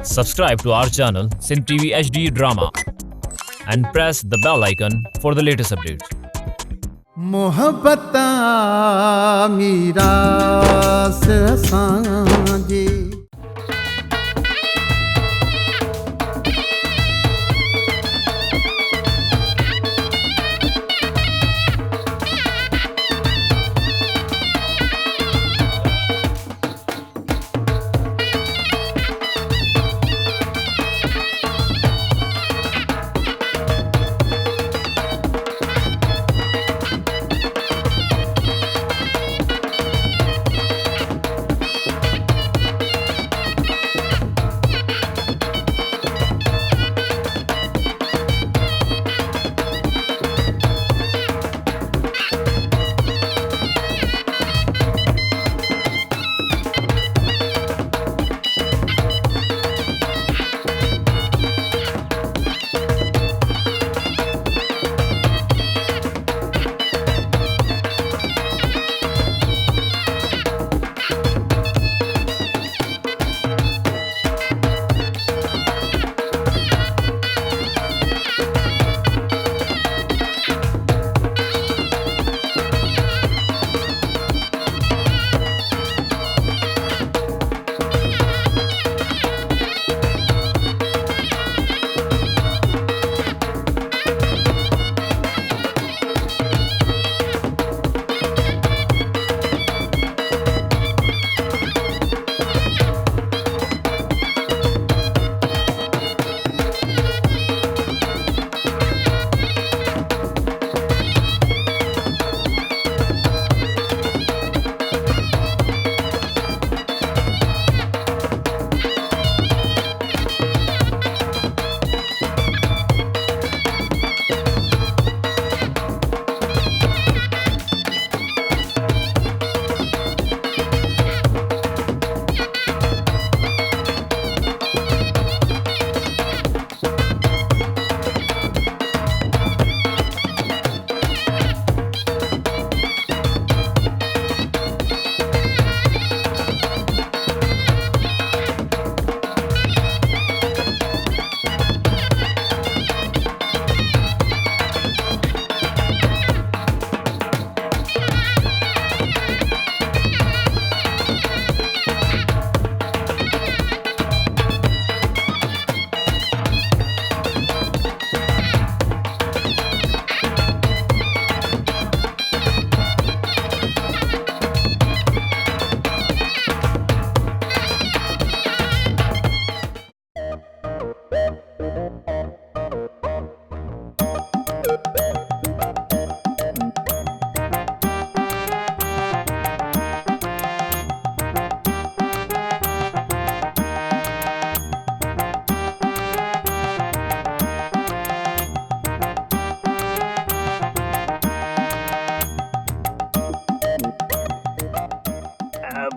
Subscribe to our channel Sin TV HD Drama and press the bell icon for the latest updates. मोहब्बत मीरास असांजी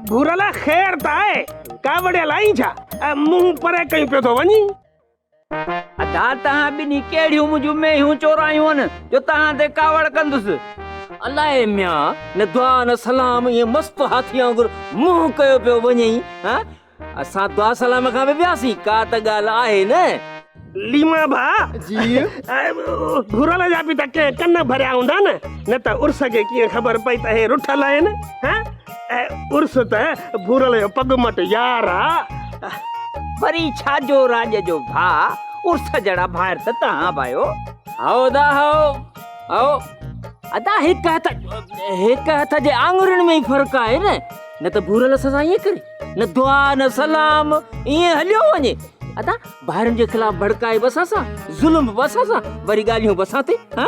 भूरला खैर ताए कावड़े लाई छा मुंह परे कहीं पे तो वनी अदा तहां बिनी केड़ियूं मुंहिंजूं मेहियूं चोरायूं आहिनि जो तहां ते कावड़ कंदुसि अलाए मियां न दुआ न सलाम इएं मस्त हाथी वांगुरु मुंहुं कयो पियो वञई हा असां दुआ सलाम खां बि वियासीं का त ॻाल्हि आहे न लीमा भा जी भूरला जा बि त के कन भरिया हूंदा न त उर्स खे कीअं ख़बर पई त हे रुठल आहिनि हा उर्स त भूरल जो पग मट यार आ वरी छाजो राज जो भा उर्स जड़ा भायर त तहां भायो आओ दा आओ अदा हिक हथ जे आंगुरनि में ई फ़र्क़ु आहे न त भूरल सां ईअं करे न दुआ न सलाम ईअं हलियो वञे अदा ॿाहिरनि जे ख़िलाफ़ भड़काए बस असां ज़ुल्म बस असां वरी ॻाल्हियूं बसां ते हा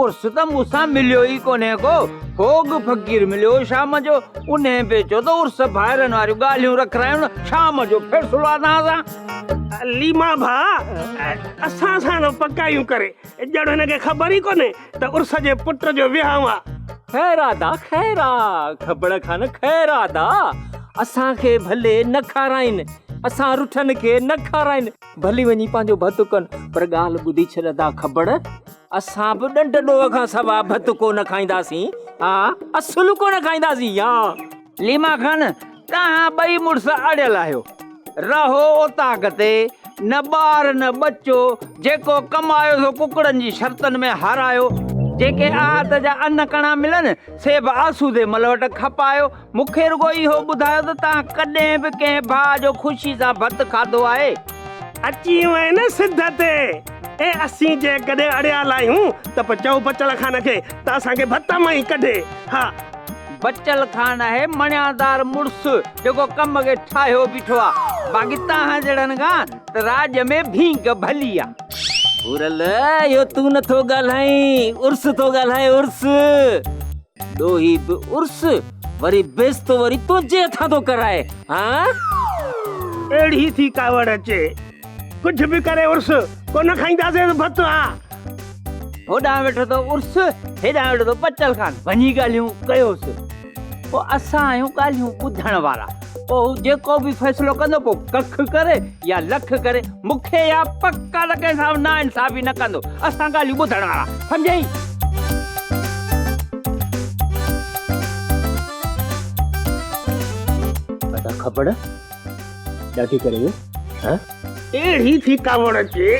उर्स त मूंसां मिलियो ई कोन्हे को भोग फ़क़ीर मिलियो शाम जो उन पे चयो त उर्स ॿाहिरनि वारियूं ॻाल्हियूं रखरायूं न शाम जो फ़ैसिलो आहे तव्हां लीमा भा असां सां न पकायूं करे ॼण हिनखे ख़बर ई कोन्हे त उर्स जे पुट जो विहांउ आहे खैरा ख़बर खां न खैरादा असांखे भले न खाराइनि असां रुठनि खे न खाराइनि भली वञी पंहिंजो भतु कनि पर ॻाल्हि ॿुधी छॾंदा ख़बर असां बि ॾंड ॾोह खां सवा भतु को न खाईंदासीं हा असुलु को न खाईंदासीं हा लीमा खान तव्हां ॿई मुड़ुस अड़ियल आहियो रहो उतां ते न ॿार न बच्चो जेको कमायो सो कुकड़नि जी शर्तनि में हारायो जेके आहत जा अन्न कणा मिलन से बि आसूदे मलवट खपायो मूंखे रुगो इहो ॿुधायो त तव्हां कॾहिं बि कंहिं भाउ जो ख़ुशी सां भत खाधो आहे अची वियो आहे न सिध ते ए असीं जे कॾहिं अड़ियाल आहियूं त पोइ चओ बचल खान खे त असांखे भत मां ई कढे हा बचल खान आहे मणियादार मुड़ुस जेको कम खे ठाहियो बीठो आहे बाक़ी तव्हां जहिड़नि खां त राज में भींग भली आहे भूरल इहो तूं नथो ॻाल्हाई उर्स थो ॻाल्हाए उर्स ॾोही बि उर्स वरी बेस्तो वरी तुंहिंजे हथां थो कराए हा अहिड़ी थी कावड़ अचे कुझु बि करे उर्स कोन खाईंदासीं भत हा होॾां वेठो तो उर्स हेॾां वेठो तो बचल खान वञी ॻाल्हियूं कयोसि पोइ असां आहियूं ॻाल्हियूं ॿुधण वारा पोइ जेको बि फ़ैसिलो कंदो पोइ कख करे या लख करे मूंखे या पक्का त कंहिंसां ना इंसाफ़ी न कंदो असां ॻाल्हियूं ॿुधण वारा सम्झई पता खबर ॾाढी करे हाँ अहिड़ी थी कावड़ अचे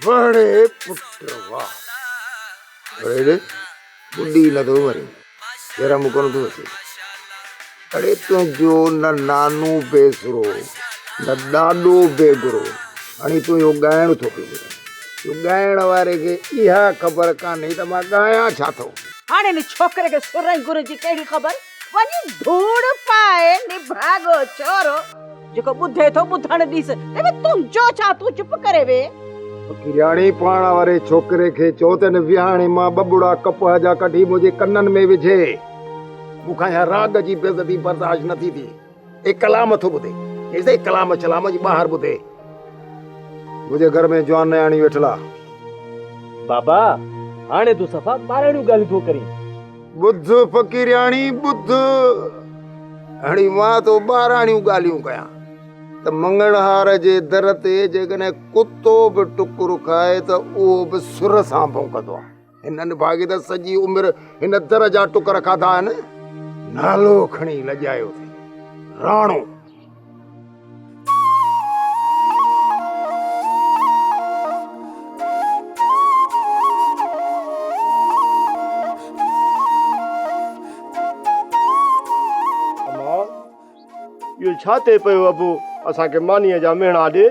बड़े पुत्र वाह अरे बुढ़ी लदो मरे तेरा मुकोन तो से अरे तो जो न नानू बेसरो न डाडो बेगुरो अनि तो यो गायण थो पे यो गायण वारे के इहा खबर काने त मा गाया छा थो हाणे ने छोकरे के सुरई गुरु जी केड़ी खबर वनी धूड़ पाए ने भागो छोरो जेको बुधे थो बुधण दीस ए तू जो छा तू चुप करे वे किराणी पाण वारे छोकरे खे चो त न विहाणे मां बबुड़ा कपह जा कढी मुझे कन्नन में विझे मुखा या राग जी बेइज्जती बर्दाश्त नथी थी एक कलाम थो बुधे ऐसे कलाम चलाम जी बाहर बुधे मुझे घर में जवान नयाणी वेठला बाबा हाणे तू सफा बारणी गाली थो करी बुद्ध फकीरियाणी बुद्ध हणी मां तो बाराणियूं गालियूं कया त मंगणहार जे दर ते जेकॾहिं कुतो बि टुकुर खाए त उहो बि सुर सां भौंकदो आहे हिननि भागी त सॼी उमिरि हिन दर जा टुकर खाधा आहिनि नालो खणी लॼायो अथई राणो इहो छा थिए पियो अबू असांखे मानीअ जा मेणा ॾे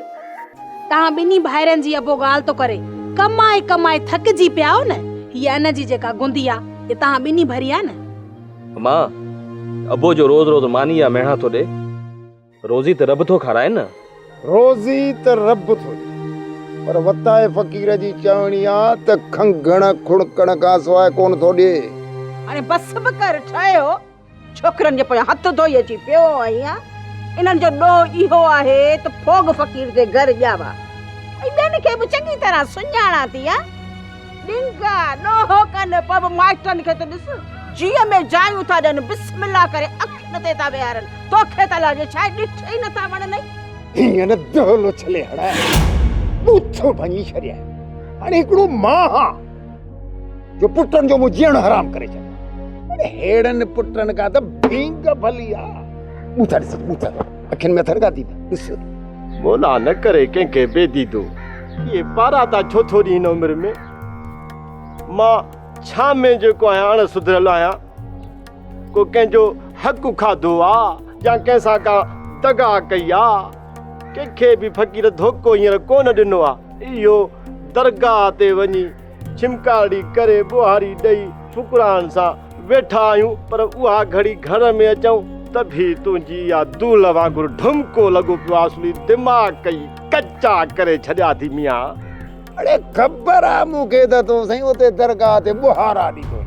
तहां बिनी भाइरनि जी अबो ॻाल्हि तो करे कमाए कमाए थकजी पिया हो न हीअ अन जी जेका गुंदी आ ये तहां बिनी भरी आ न मां अबो जो रोज रोज मानी या मेणा थो ॾे रोज़ी त रब थो खाराए न रोज़ी त रब थो ॾे पर वताए फ़कीर जी चवणी आहे त खंघण खुड़कण खां सवाइ कोन थो ॾे हाणे बस बि कर ठहियो छोकरनि जे पोयां हथ धोई अची पियो आहीं इन्हनि जो ॾोह इहो आहे त फोग फ़कीर जे घर ॼावा ऐं ॿियनि खे बि चङी तरह सुञाणा थी ॾिंगा ॾोहो कनि पब माइटनि खे त ॾिस जीअ में जायूं था ॾियनि बिस्मिल्लाह करे अखि ते था वेहारनि तोखे त लाजे छा ॾिठ ई नथा वणनि हीअं न दोलो छले हणाए बूथो भञी छॾिया हाणे हिकिड़ो मां जो पुटनि जो मूं जीअण हराम करे छॾियो हेड़नि पुटनि खां त भींग भली आहे ॿूथा ॾिस ॿूथा अखियुनि में थरगा थी ॾिस मोला न करे कंहिंखे बेदीदो इहे पारा था छो थोरी हिन उमिरि में मां छा में जेको आहियां अण सुधरियल आहियां को कंहिंजो हक़ खाधो आहे या कंहिंसां का दगा कई आहे कंहिंखे बि फ़कीर धोखो हींअर कोन ॾिनो आहे इहो दरगाह ते वञी छिमकारी करे बुहारी ॾेई शुकरान सां वेठा आहियूं पर उहा घड़ी घर में अचूं त बि तुंहिंजी या दूल वांगुरु ढुमको लॻो पियो आहे असली दिमाग़ कई कचा करे छॾिया थी मियां अरे ख़बर आहे मूंखे त तो साईं उते दरगाह ते बुहारा ॾिठो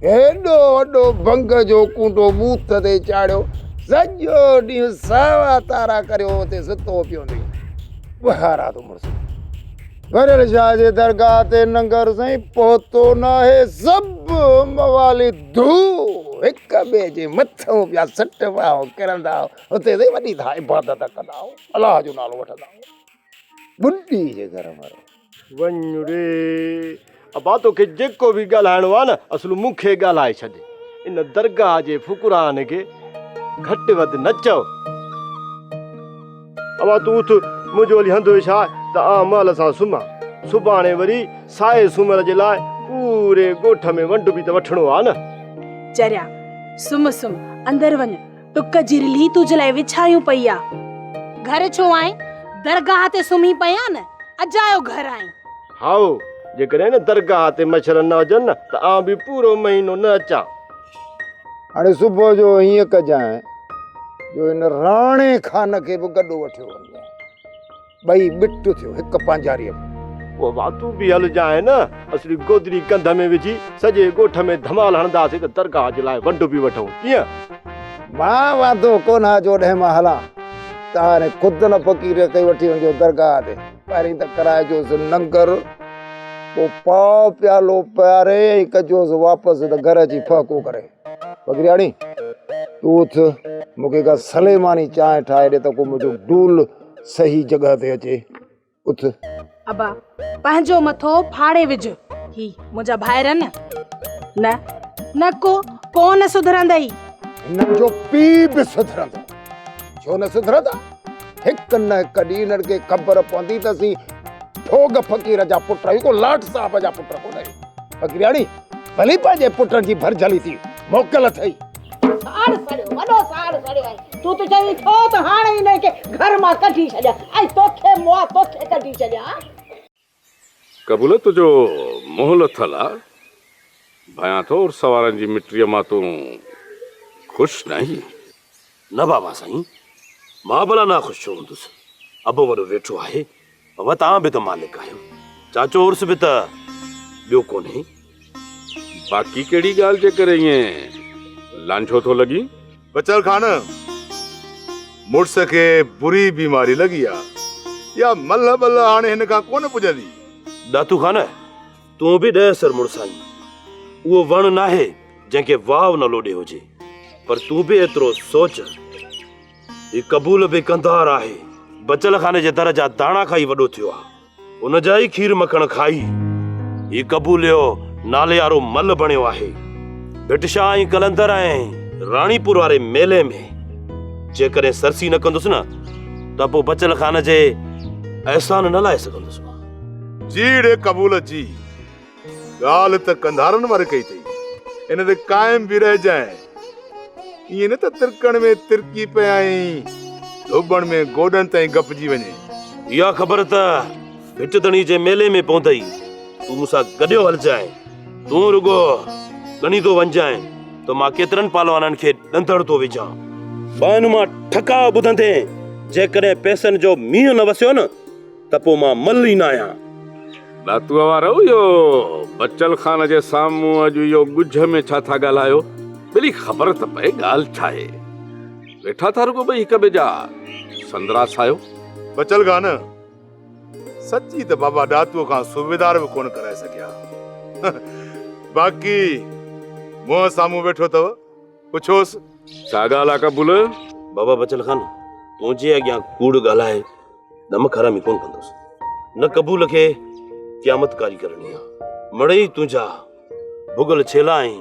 हेॾो वॾो भंग जो कूंडो बूथ ते चाढ़ियो सॼो ॾींहुं सावा तारा करे उते सुतो पियो हूंदई बुहारा तो मुड़ुसु वरल शाह जे दरगाह ते नंगर साईं पहुतो न आहे सभु मवाली धू हिक ॿिए जे मथां पिया सट वाह किरंदा हुते ते वॾी था इबादत कंदा अलाह जो नालो वठंदा बुढ़ी जे घर वारो वञ रे अबा तोखे जेको बि ॻाल्हाइणो आहे न असुल मूंखे ॻाल्हाए छॾ इन दरगाह जे फुकरान खे घटि वधि न चओ अबा तूं उथ मुंहिंजो हली हंधि छा त महल सां सुम्हां सुभाणे वरी साए सुम्हण जे लाइ पूरे ॻोठ में वंड बि त वठिणो आहे न चरिया सुम सुम अंदर वञ टुक जिरली तुझे लाइ विछायूं पई आ घर छो आए दरगाह ते सुम्ही पया न अजायो घर आई हाओ जेकॾहिं न दरगाह ते मच्छर न हुजनि न त आउं बि पूरो महीनो न अचां हाणे सुबुह जो हीअं कजांइ जो हिन राणे खान खे बि गॾु वठियो वञे ॿई बिट थियो हिकु पंजारीअ में पोइ वातू बि हलजांइ न असली गोदरी कंध में विझी सॼे ॻोठ में धमाल हणंदासीं त दरगाह जे लाइ वंड बि वठूं कीअं मां वांदो कोन हा जो ॾह मां हलां त हाणे ख़ुदि न फ़क़ीर खे वठी वञो दरगाह ते पहिरीं त कराइजोसि नंगर पोइ पाव प्यालो पियारे ऐं कजोसि वापसि त घर अची फ़क़ो करे फ़क़ीराणी तूं उथ मूंखे का सलेमानी चांहि ठाहे ॾे त को मुंहिंजो डूल सही जॻह ते अचे उथ अबा पंहिंजो मथो फाड़े विझ ही मुंहिंजा भाइर न न को न सुधरंदई हिननि जो पीउ बि सुधरंदो छो न सुधरंदा हिकु न हिकु ॾींहुं हिननि खे ख़बर पवंदी त असीं ठोग फ़क़ीर जा पुट आहियूं को लाट साहब जा पुट कोन आहियूं फ़क़ीराणी भली पंहिंजे पुटनि जी भरजली थी मोकल अथई साड़ सड़ियो वॾो साड़ सड़ियो आहे तूं त चई थो त हाणे हिन खे घर मां कढी छॾिया ऐं तोखे कढी छॾिया कबूल तुझो मोहल थल आहे भया थो सवारनि जी मिटीअ मां तूं ख़ुशि नहीं न बाबा साईं मां भला ना ख़ुशि छो हूंदुसि अबो वॾो वेठो आहे बाबा तव्हां बि त मालिक आहियो चाचो उर्स बि त ॿियो कोन्हे बाक़ी कहिड़ी ॻाल्हि जे करे ईअं लांछो थो लॻी बचल खान मुड़स खे बुरी बीमारी लॻी आहे या मल बल हाणे हिन खां कोन पुॼंदी दातू खान तूं बि ॾह सर मुड़स आहीं उहो वण नाहे जंहिंखे वाव न लोॾे हुजे पर तूं बि एतिरो सोच ही कबूल बि कंदार आहे बचल खाने जे दर जा दाणा खाई वॾो थियो आहे उन जा ई खीर मखण खाई ही कबूल जो नाले वारो मल बणियो आहे भिटशाह ऐं कलंदर ऐं राणीपुर वारे मेले में जेकॾहिं सरसी न कंदुसि न त पोइ बचल खान जे एहसान न लाहे सघंदुसि जीड़े कबूल जी ॻाल्हि त कंधारनि वारे कई अथई इन ते क़ाइम बि रहिजांइ ईअं न त तिरकण में तिरकी पिया धोबण में गोॾनि ताईं गपजी वञे इहा ख़बर त भिटदणी जे मेले में पवंदई तूं मूंसां गॾियो हलजांइ तूं रुगो गणी थो वञजांइ त मां केतिरनि पालवाननि खे ॾंदड़ थो विझां ॿाहिनि मां ठका ॿुधंदे जेकॾहिं पैसनि जो मींहुं न वसियो न त पोइ मां मल ई न आहियां लातूअ वारो इहो बचल खान जे साम्हूं अॼु इहो ॻुझ में छा था ॻाल्हायो भली ख़बर त पए ॻाल्हि छा आहे वेठा था रुगो ॿई हिक ॿिए जा संदरास आयो बचल खान सची त बाबा ॾातूअ खां सूबेदार बि कोन कराए सघिया बाक़ी मुंहं साम्हूं वेठो अथव पुछोसि छा ॻाल्हि आहे कबूल बाबा बचल खान मुंहिंजे अॻियां कूड़ ॻाल्हाए दम खरामी कोन कंदुसि न कबूल खे क़यामत कारी करणी आहे मड़ई तुंहिंजा भुगल छेला ऐं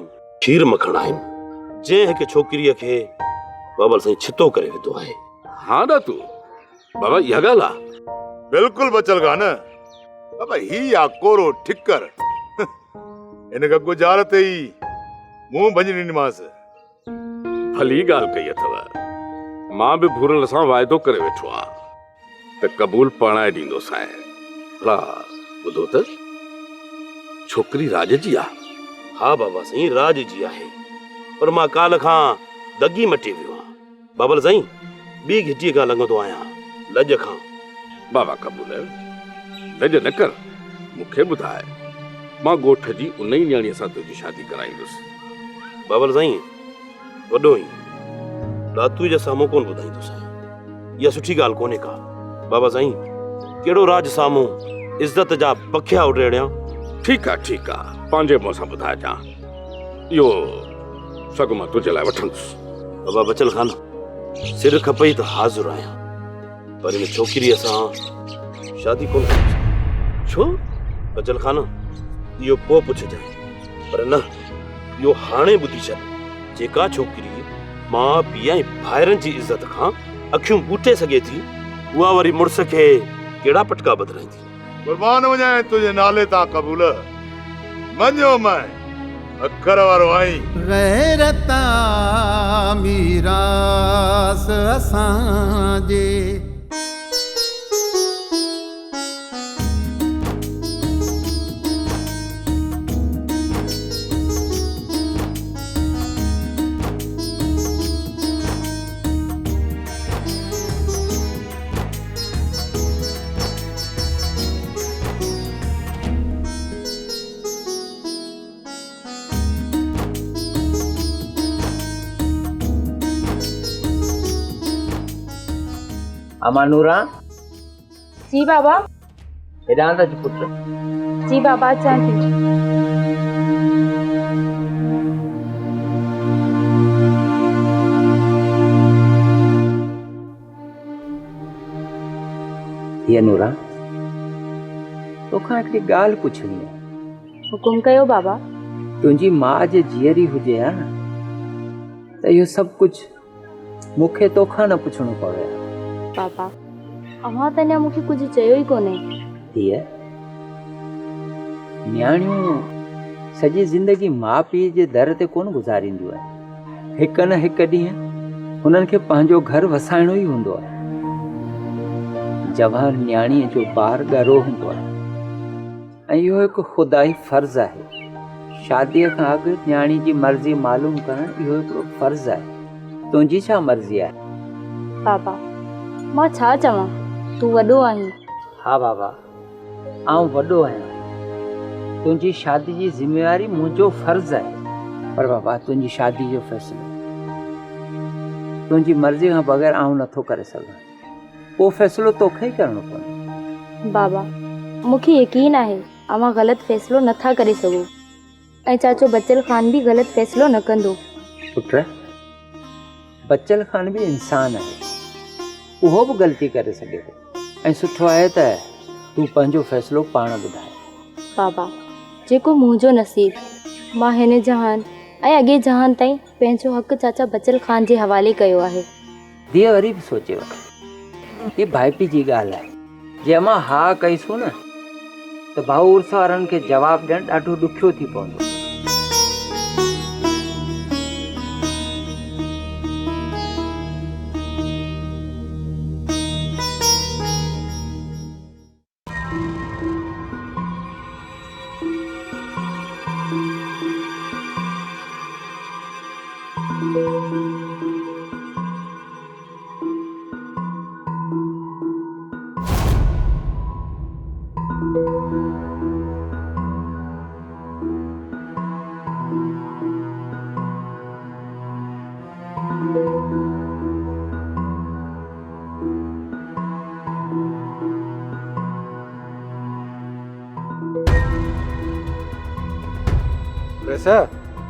खीर मखण आहिनि जंहिं हिकु छोकिरीअ खे बाबा साईं छितो करे विधो आहे हाँ ॾातू बाबा इहा ॻाल्हि आहे बिल्कुलु बचल खान बाबा ही आहे कोरो ठिकर इन खां गुजारत ई मुंहुं भंॼी ॾींदीमांसि भली ॻाल्हि कई अथव मां बि भूरल सां वाइदो करे वेठो आहियां त कबूल पढ़ाए ॾींदोसि भला ॿुधो त छोकिरी राज जी आहे हा बाबा साईं राज जी आहे पर मां काल खां दगी मटी वियो आहियां बाबल साईं ॿी घिटीअ खां लंघंदो आहियां लॼ खां बाबा कबूल लॼ न कर मूंखे ॿुधाए मां ॻोठ जी उन ई न्याणीअ सां तुंहिंजी शादी कराईंदुसि बाबल साईं वॾो ई लातू जे साम्हूं कोन ॿुधाईंदुसि इहा सुठी ॻाल्हि कोन्हे का बाबा साईं कहिड़ो राज साम्हूं इज्जत जा पखिया उॾेड़िया। ठीकु आहे पंहिंजे मुंहं सां ॿुधाइजां, इहो सॻु मां तुंहिंजे लाइ वठंदुसि। बाबा बचल खान, सिर खपई त हाज़िर आहियां, पर इन छोकिरीअ सां शादी कोन करिजे। छो? बचल खान, इहो पोइ पुछजांइ, पर न, इहो हाणे ॿुधी छॾ। जेका छोकिरी माउ पीउ ऐं भाइरनि जी इज़त खां अखियूं ॿूटे सघे थी, उहा वरी मुड़ुस खे कहिड़ा पटका बदिराईंदी। कुर्बान वञाए तुंहिंजे नाले तां कबूल, मञो मैं अखर वारो आहीं। गैरता मीरास असांजे, अमा नूरा। जी बाबा। हेॾां त अच पुट। जी बाबा अचां थी। ये नूरा, तोखां हिकिड़ी ॻाल्हि पुछणी आहे। हुकुम कयो बाबा। तुंहिंजी माउ जे जीअरी हुजे हा न, त इहो सभु कुझु मूंखे तोखां न पुछणो पवे। पापा, अव्हां त अञा मूंखे कुझु चयो ई कोन्हे। धीअ, न्याणियूं सॼी ज़िंदगी माउ पीउ जे दर ते कोन गुज़ारींदियूं आहिनि। हिकु न हिकु ॾींहुं हुननि खे पंहिंजो घर वसाइणो ई हूंदो आहे। जवान न्याणीअ जो ॿार ॻरो हूंदो आहे ऐं इहो हिकु ख़ुदाई फ़र्ज़ु आहे। शादीअ खां अॻु न्याणी जी मर्ज़ी मालूम करणु इहो हिकिड़ो फ़र्ज़ु आहे। तुंहिंजी छा मर्ज़ी आहे? पापा, मां छा चवां, तूं वॾो आहीं। हा बाबा, आउं वॾो आहियां। तुंहिंजी शादी जी ज़िम्मेवारी मुंहिंजो फ़र्ज़ु आहे। पर बाबा, तुंहिंजी शादी जो फ़ैसिलो तुंहिंजी मर्ज़ी खां बग़ैर आउं नथो करे सघां। उहो फ़ैसिलो तोखे ई करिणो पवंदो। बाबा, मूंखे यकीन आहे अव्हां ग़लति फ़ैसिलो नथा करे सघो ऐं चाचो बचल ख़ान बि ग़लति फ़ैसिलो न कंदो। पुट, बचल ख़ान बि इंसान आहे, उहो बि ग़लती करे सघे थो ऐं सुठो आहे त तूं पंहिंजो फ़ैसिलो पाण ॿुधाए। बाबा, जेको मुंहिंजो नसीब, मां हिन जहान ऐं अॻे जहान ताईं पंहिंजो हक़ चाचा बचल ख़ान जे हवाले कयो आहे। धीअ वरी बि सोचे वठ, हीअ भाइपी जी ॻाल्हि आहे। जे मां हा कईसूं न त भाउ उर्स वारनि खे जवाबु ॾियणु ॾाढो ॾुखियो थी पवंदो।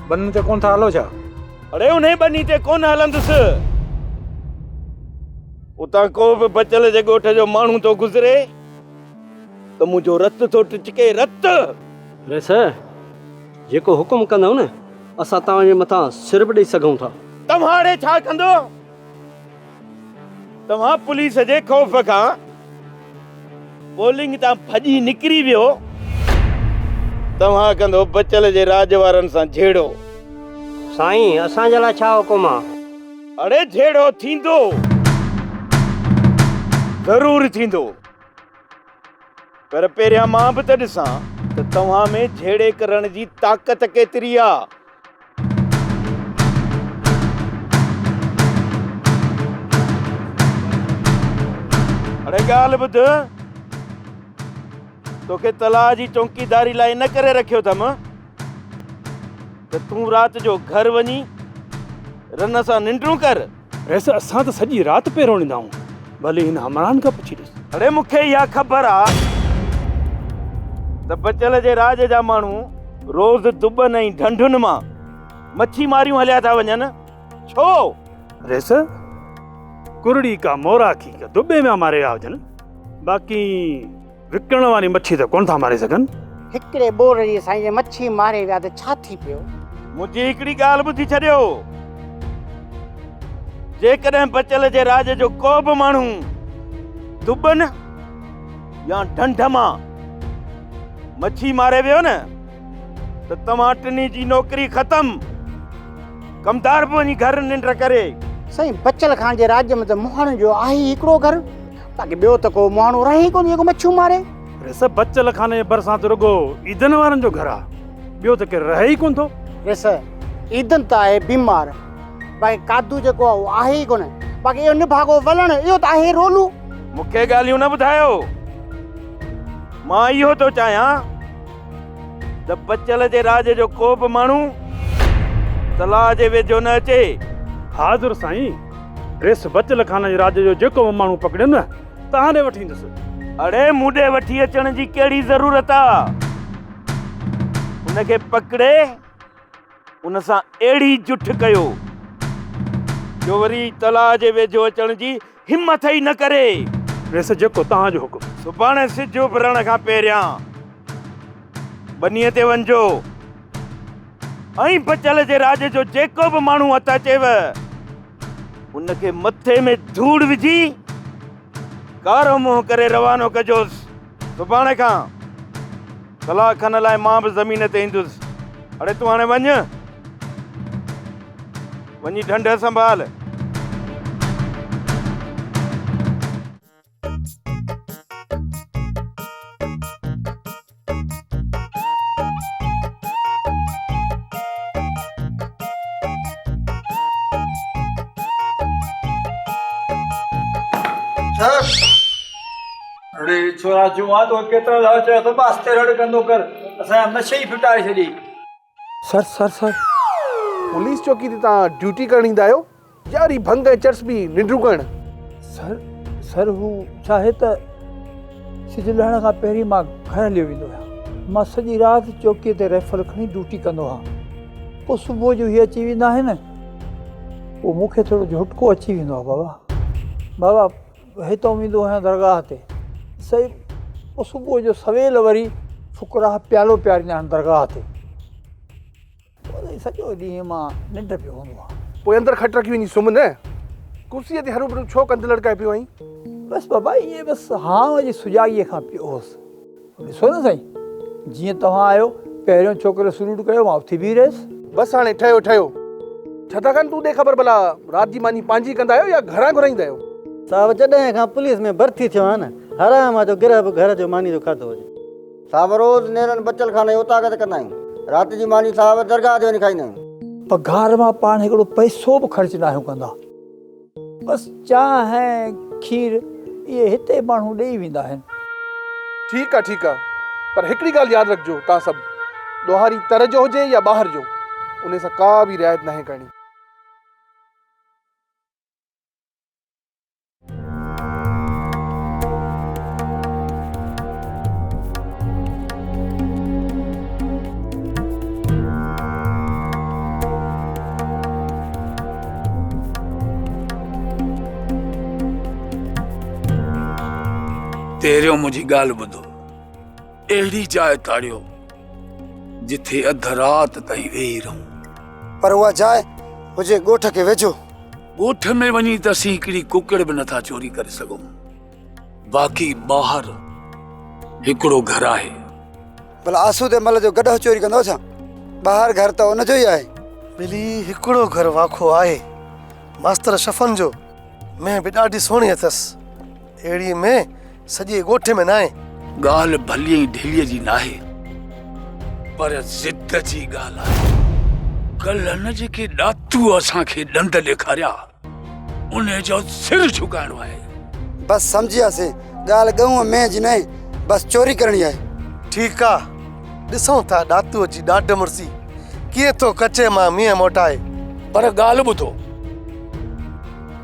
बन्नी ते कोन था हलो छा? अरे उन्हें बनी ते कोन हलंदुसि। उतां को बि बचल जे ॻोठ जो माण्हू तो गुज़रे त मुंहिंजो रत थो टिचके। रत रेस, जेको हुकुम कंदव न, असां तव्हांजे मथां सिर बि ॾेई सघूं था। तव्हां हाणे छा कंदो? तव्हां पुलिस जे ख़ौफ़ खां पोलिंग तां भॼी निकिरी वियो। तव्हां कंदो बचल जे राज वारनि सां झेड़ो। साईं, असांजे लाइ छा हुकुम आहे? अरे झेड़ो थींदो, ज़रूर थींदो, पर पहिरियां मां बि त ॾिसां त तव्हां में झेड़े करण जी ताक़त केतिरी आहे। अरे ॻाल्हि ॿुध, तोखे तलाह जी चौकीदारी लाइ न करे रखियो अथमि त तूं राति जो घर वञी रन सां निंड्रू कर। वैसे असां त सॼी राति पे रोणींदा आहियूं, भले हिन हमरान खां पुछी ॾिस। अरे मूंखे इहा ख़बर आहे त बचल जे राज जा माण्हू रोज़ दुबन ऐं ढंढुनि मां मच्छी मारियूं हलिया था वञनि। छो? रेस कुरड़ी का मोरा की का दुबे में मारे आ वञनि, बाक़ी विकण वारी मच्छी त कोन था मारे सघनि। हिकिड़े बोर जी साईं मच्छी मारे विया त छा थी पियो? मुंहिंजी हिकिड़ी ॻाल्हि ॿुधी छॾियो, जेकॾहिं बचल जे राज जो को बि माण्हू दुबन या ढंढ मां मच्छी मारे वियो न त तव्हां टिनी जी नौकरी ख़तम। कमदार बि वञी घर निंड करे। साईं बचल खान जे राज्य में त मुहाणनि जो आहे ई हिकिड़ो घर, बाक़ी ॿियो त को माण्हू रहे ई कोन जेको मच्छियूं मारे। रेस बचल खाने जे भरिसां त रुगो ईदन वारनि जो घर आहे, ॿियो त केरु रहे ई कोन थो। रेस ईदन त आहे बीमार, बाक़ी कादू जेको आहे उहो आहे ई कोन, बाक़ी इहो निभागो वलण इहो त आहे रोलू। मूंखे ॻाल्हियूं न ॿुधायो, मां इहो थो चाहियां त बचल जे राज जो को बि माण्हू तलाउ जे वेझो न अचे। हाज़ुर साईं, रेस बचल खाने जे राज जो जेको बि माण्हू पकड़े न तव्हां ॾे वठी ईंदुसि। अड़े मूंॾे वठी अचण जी कहिड़ी ज़रूरत आहे? उनखे पकड़े उन सां अहिड़ी जुठ कयो जो वरी तलाउ जे वेझो अचण जी हिम्मत ई न करे। रेस जेको तव्हांजो हुकुम। सुभाणे सिज उभरण खां पहिरियां बनीअ ते वञिजो ऐं बचल जे राज जो जेको बि माण्हू हथ अचेव उनखे मथे में धूड़ विझी कारो मुंहुं करे रवानो कजोसि। सुभाणे खां कलाक खन लाइ मां बि ज़मीन ते ईंदुसि। अड़े तूं हाणे वञ, वञी ढंढ संभाल। अरे छोरा जुआ तो केतिरा था चयो त बस ते रड़ कंदो कर, असां नशे ई फिटाए छॾी। सर सर सर पुलिस चौकी ते तव्हां ड्यूटी करण ईंदा आहियो या वरी भंग ऐं चर्च बि निंड्रू करण? सर हू छा आहे त सिज लहण खां पहिरीं मां घर हलियो वेंदो आहियां। मां सॼी राति चौकीअ ते राइफल खणी ड्यूटी कंदो आहियां, पोइ सुबुह जो हीअ अची वेंदा आहिनि, पोइ मूंखे थोरो झटको अची वेंदो आहे। बाबा हितां वेंदो आहियां दरगाह ते सही, पोइ सुबुह जो सवेल वरी फुकरा प्यालो पियारींदा आहिनि दरगाह ते, सॼो ॾींहुं मां निंड पियो हूंदो आहे। पोइ अंदरि खट रखी वञी सुम्ह न, कुर्सीअ ते हरू भरू छो कंध लड़काए पियो आहीं? बसि बाबा ईअं बसि हाव जी सुजाॻीअ खां पियो हुउसि। ॾिसो न साईं, जीअं तव्हां आयो पहिरियों छोकिरो सलूट कयो, मां उथी बीह रहियसि। बसि हाणे ठहियो ठहियो, छा था कनि तूं ॾे ख़बर भला राति जी मानी पंहिंजी कंदा आहियो या घरां घुराईंदा आहियो? साहब जॾहिं खां पुलिस में भर्ती थियो आहे न, हराम जो गिरह बि घर जो मानी जो खाधो हुजे। साहब रोज़ नेरनि बचल खाने उतागत कंदा आहियूं, राति जी मानी साहब दरगाह ते वञी खाईंदा आहियूं। पघार मां पाण हिकिड़ो पैसो बि ख़र्च न आहियूं कंदा, बसि चांहि ऐं खीर इहे हिते माण्हू ॾेई वेंदा आहिनि। ठीकु आहे ठीकु आहे, पर हिकिड़ी ॻाल्हि यादि रखिजो तव्हां सभु, ॾोहारी तर जो हुजे या ॿाहिरि जो, उन सां का बि रिआयत नाहे करणी। तेरियों मुंहिंजी ॻाल्हि ॿुधो, अहिड़ी जाइ ताड़ियो जिथे अध राति ताईं वेही रहूं, पर उहा जाइ हुजे ॻोठ खे वेझो। ॻोठ में वञी त असीं हिकिड़ी कुकड़ बि नथा चोरी करे सघूं, बाक़ी ॿाहिरि हिकिड़ो घर आहे। भला आसूदे मल जो गॾो चोरी कंदो छा? ॿाहिरि घर त उनजो ई आहे। ॿिली हिकिड़ो घर वाखो आहे मास्तर शफ़न जो, में बि ॾाढी सुहिणी अथसि, अहिड़ी में सॼे ॻोठ में न आहे। ॻाल्हि भली ढिलीअ जी नाहे, पर ज़िद जी ॻाल्हि आहे। कल्ह न जेके ॾातू असांखे ॾंद ॾेखारिया, उन जो सिर झुकाइणो आहे। बसि सम्झियासीं, ॻाल्हि गऊं में जी न, बसि चोरी करणी आहे। ठीकु आहे, ॾिसूं था ॾातूअ जी ॾाढ मुड़सी कीअं थो कचे मां मींहं मोटाए। पर ॻाल्हि ॿुधो,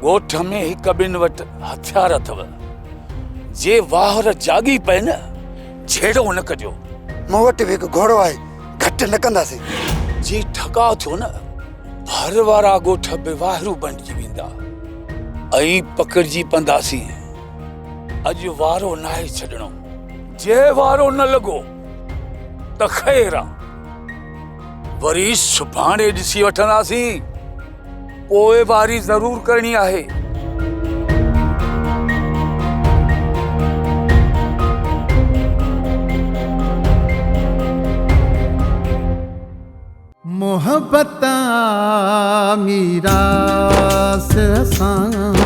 ॻोठ में हिक ॿिनि वटि हथियार अथव, जे वाहर जागी पए न, छेड़ो न कजो, मूं वटि बि हिकु घोड़ो आहे घटि न कंदासीं। जी ठकाउ थियो न हर वारा ॻोठ बि वाहिरू बणिजी वेंदा ऐं पकड़जी पंदासीं। अॼु वारो नाहे छॾणो, जे वारो न लॻो त ख़ैर आहे, वरी सुभाणे ॾिसी वठंदासीं, पोइ वारी ज़रूर करणी आहे। मोहब्बत मीरास असां